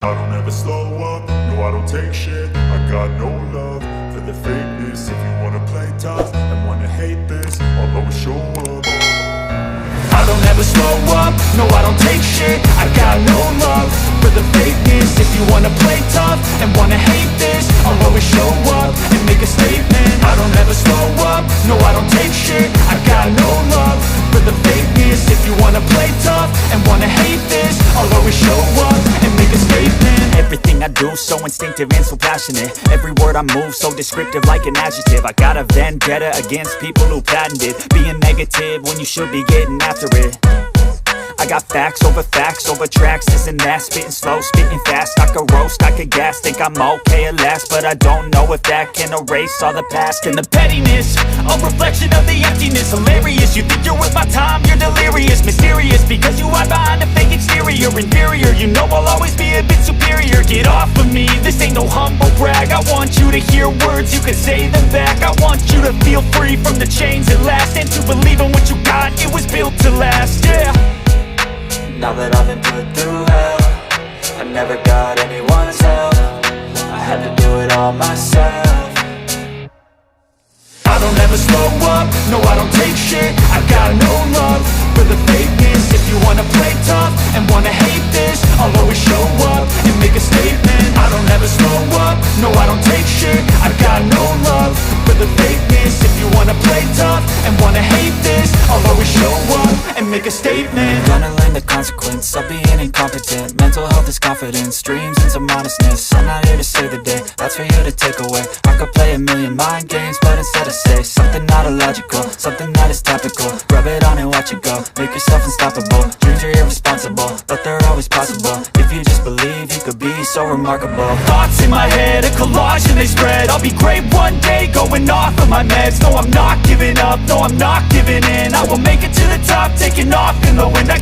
I don't ever slow up, no I don't take shit. I got no love for the fakeness. If you wanna play tough and wanna hate this, I'll always show up. I don't ever slow up, no I don't take shit. I got no love for the fakeness. If you wanna play tough and wanna hate this, I'll always show up and make a statement. I don't ever slow up, no I don't take shit. I got no love for the fakeness. If you wanna play tough and wanna hate this, I'll always show up and make a statement. Everything I do so instinctive and so passionate. Every word I move so descriptive like an adjective. I got a vendetta against people who patented being negative when you should be getting after it. I got facts over tracks, this and that. Spitting slow, spitting fast, I could roast, I could gas. Think I'm okay at last, but I don't know if that can erase all the past. And the pettiness, a reflection of the emptiness. Hilarious, you think you're worth my time, you're delirious. Mysterious, because you hide behind a fake exterior. Inferior, you know I'll always be a bit superior. Get off of me, this ain't no humble brag. I want you to hear words, you can say them back. I want you to feel free from the chains at last, and to believe in what you got, it was built to last, yeah. Now that I've been put through hell, I never got anyone's help. I had to do it all myself. I don't ever slow up, no I don't take shit. I got no love for the fakeness. If you wanna play tough and wanna hate this, I'll always show up and make a statement. I don't ever slow up, no I don't take shit. I got no love for the fakeness. If you wanna play tough and wanna hate this, I'll always show up and make a statement. Gonna learn the consequence of being incompetent. Mental health is confidence, dreams and some honestness. I'm not here to save the day, that's for you to take away. I could play a million mind games, but instead I say something not illogical, something that is topical. Rub it on and watch it go, make yourself unstoppable. Dreams are irresponsible, but they're always possible. If you just believe, you could be so remarkable. Thoughts in my head, a collage and they spread. I'll be great one day, going off of my meds. No, I'm not giving up, no, I'm not giving in. I will make it to the top, taking off in the wind. I